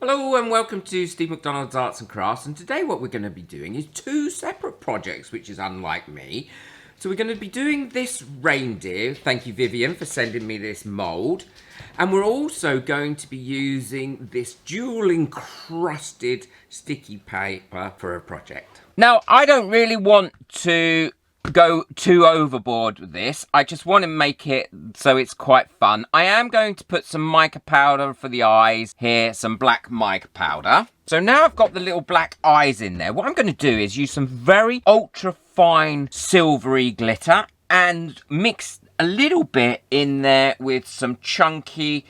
Hello and welcome to Steve McDonald's Arts and Crafts, and today what we're going to be doing is two separate projects, which is unlike me. So we're going to be doing this reindeer, thank you Vivian for sending me this mould, and we're also going to be using this jewel encrusted sticky paper for a project. Now I don't really want to go too overboard with this. I just want to make it so it's quite fun. I am going to put some mica powder for the eyes here, some black mica powder. So now I've got the little black eyes in there. What I'm going to do is use some very ultra fine silvery glitter and mix a little bit in there with some chunky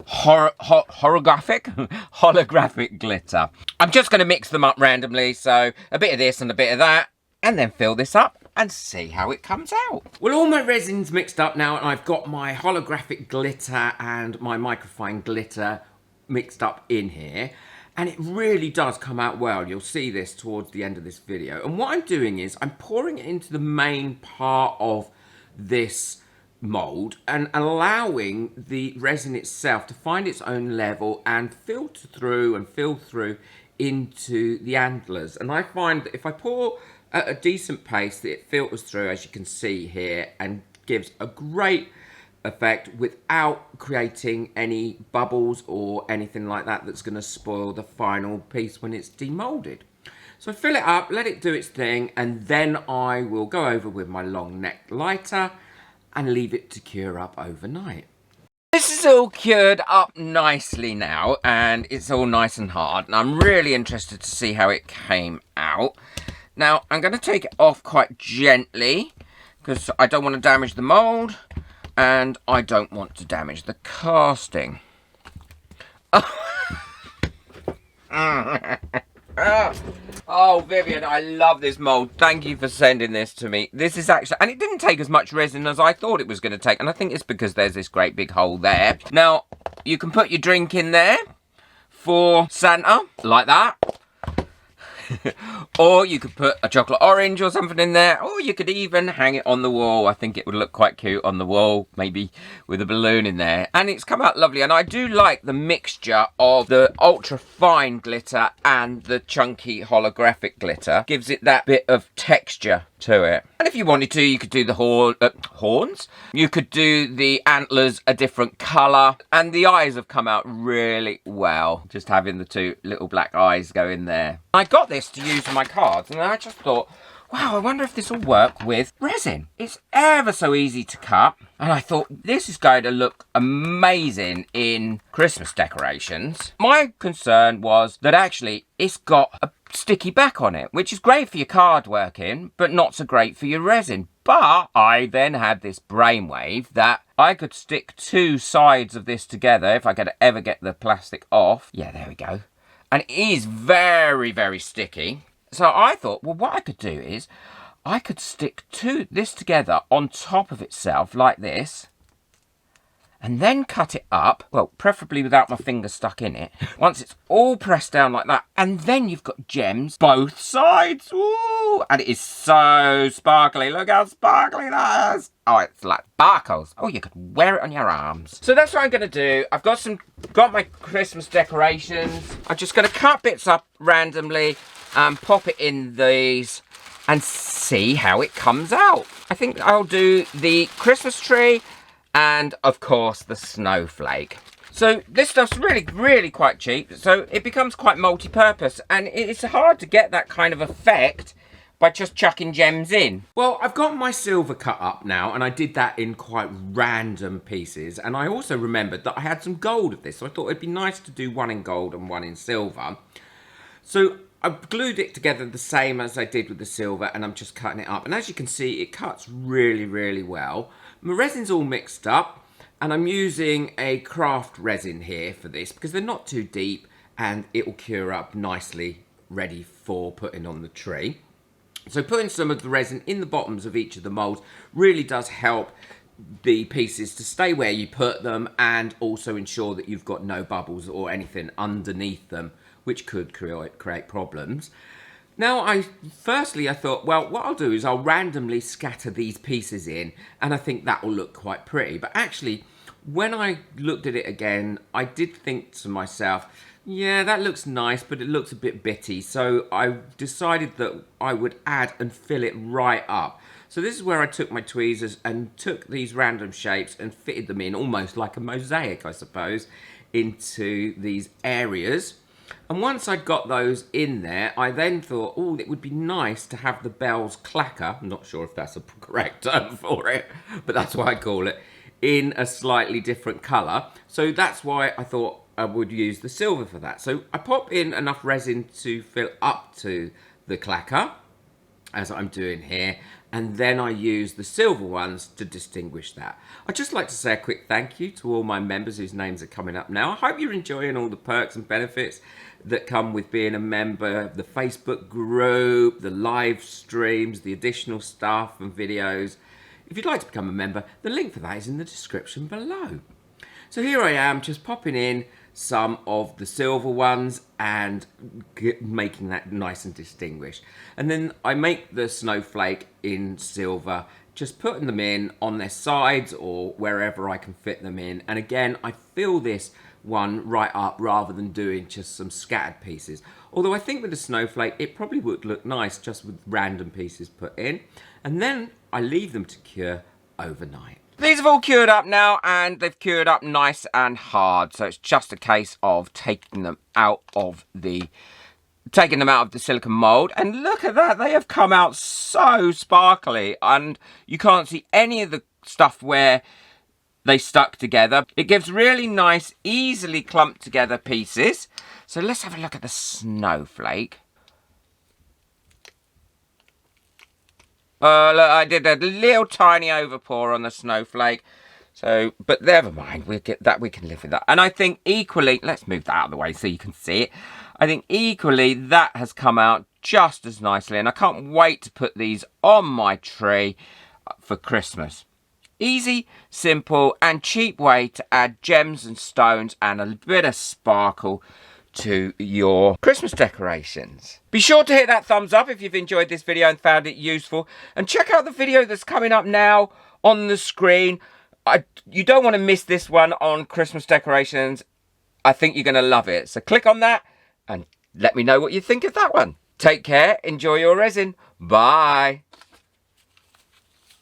holographic glitter. I'm just going to mix them up randomly, so a bit of this and a bit of that, and then fill this up and see how it comes out. Well, all my resin's mixed up now, and I've got my holographic glitter and my microfine glitter mixed up in here, and it really does come out well. You'll see this towards the end of this video. And what I'm doing is I'm pouring it into the main part of this mold and allowing the resin itself to find its own level and filter through and fill through into the antlers. And I find that if I pour at a decent pace, that it filters through, as you can see here, and gives a great effect without creating any bubbles or anything like that that's going to spoil the final piece when it's demolded. So I fill it up, let it do its thing, and then I will go over with my long neck lighter and leave it to cure up overnight. This is all cured up nicely now, and it's all nice and hard, and I'm really interested to see how it came out. Now, I'm going to take it off quite gently because I don't want to damage the mould and I don't want to damage the casting. Oh, Vivian, I love this mould. Thank you for sending this to me. This is actually, and it didn't take as much resin as I thought it was going to take, and I think it's because there's this great big hole there. Now, you can put your drink in there for Santa, like that. Or you could put a chocolate orange or something in there, or you could even hang it on the wall. I think it would look quite cute on the wall, maybe with a balloon in there. And it's come out lovely, and I do like the mixture of the ultra fine glitter and the chunky holographic glitter. Gives it that bit of texture to it. And if you wanted to, you could do the horns. You could do the antlers a different colour. And the eyes have come out really well, just having the two little black eyes go in there. I got this to use on my cards, and I just thought, wow, I wonder if this will work with resin. It's ever so easy to cut, and I thought this is going to look amazing in Christmas decorations. My concern was that actually it's got a sticky back on it, which is great for your card working, but not so great for your resin. But I then had this brainwave that I could stick two sides of this together if I could ever get the plastic off. Yeah, there we go. And it is very, very sticky. So I thought, well, what I could do is I could stick this together on top of itself like this, and then cut it up, well, preferably without my finger stuck in it, once it's all pressed down like that, and then you've got gems both sides. Ooh, and it is so sparkly. Look how sparkly that is. Oh, it's like sparkles. Oh, you could wear it on your arms. So that's what I'm going to do. I've got my Christmas decorations. I'm just going to cut bits up randomly and pop it in these and see how it comes out. I think I'll do the Christmas tree and, of course, the snowflake. So this stuff's really, really quite cheap, so it becomes quite multi-purpose, and it's hard to get that kind of effect by just chucking gems in. Well, I've got my silver cut up now, and I did that in quite random pieces, and I also remembered that I had some gold of this, so I thought it'd be nice to do one in gold and one in silver. So I've glued it together the same as I did with the silver, and I'm just cutting it up. And as you can see, it cuts really, really well. My resin's all mixed up, and I'm using a craft resin here for this because they're not too deep, and it will cure up nicely, ready for putting on the tree. So putting some of the resin in the bottoms of each of the molds really does help the pieces to stay where you put them, and also ensure that you've got no bubbles or anything underneath them, which could create problems. Now, firstly I thought, well, what I'll do is I'll randomly scatter these pieces in, and I think that will look quite pretty. But actually, when I looked at it again, I did think to myself Yeah, that looks nice, but it looks a bit bitty. So I decided that I would add and fill it right up. So this is where I took my tweezers and took these random shapes and fitted them in almost like a mosaic, I suppose, into these areas. And once I'd got those in there, I then thought, oh, it would be nice to have the bells clacker. I'm not sure if that's a correct term for it, but that's what I call it, in a slightly different colour. So that's why I thought I would use the silver for that. So I pop in enough resin to fill up to the clacker, as I'm doing here, and then I use the silver ones to distinguish that. I'd just like to say a quick thank you to all my members whose names are coming up now. I hope you're enjoying all the perks and benefits that come with being a member, the Facebook group, the live streams, the additional stuff and videos. If you'd like to become a member, the link for that is in the description below. So here I am, just popping in some of the silver ones and making that nice and distinguished. And then I make the snowflake in silver, just putting them in on their sides or wherever I can fit them in. And again, I fill this one right up rather than doing just some scattered pieces. Although I think with a snowflake, it probably would look nice just with random pieces put in. And then I leave them to cure overnight. These have all cured up now, and they've cured up nice and hard. So it's just a case of taking them out of the silicone mold. And look at that, they have come out so sparkly, and you can't see any of the stuff where they stuck together. It gives really nice, easily clumped together pieces. So let's have a look at the snowflake. Look, I did a little tiny overpour on the snowflake. So, but never mind, we can live with that. And I think equally, let's move that out of the way so you can see it. I think equally that has come out just as nicely, and I can't wait to put these on my tree for Christmas. Easy, simple, and cheap way to add gems and stones and a bit of sparkle to your Christmas decorations. Be sure to hit that thumbs up if you've enjoyed this video and found it useful, and check out the video that's coming up now on the screen. You don't want to miss this one on Christmas decorations. I think you're going to love it. So click on that and let me know what you think of that one. Take care, enjoy your resin. Bye.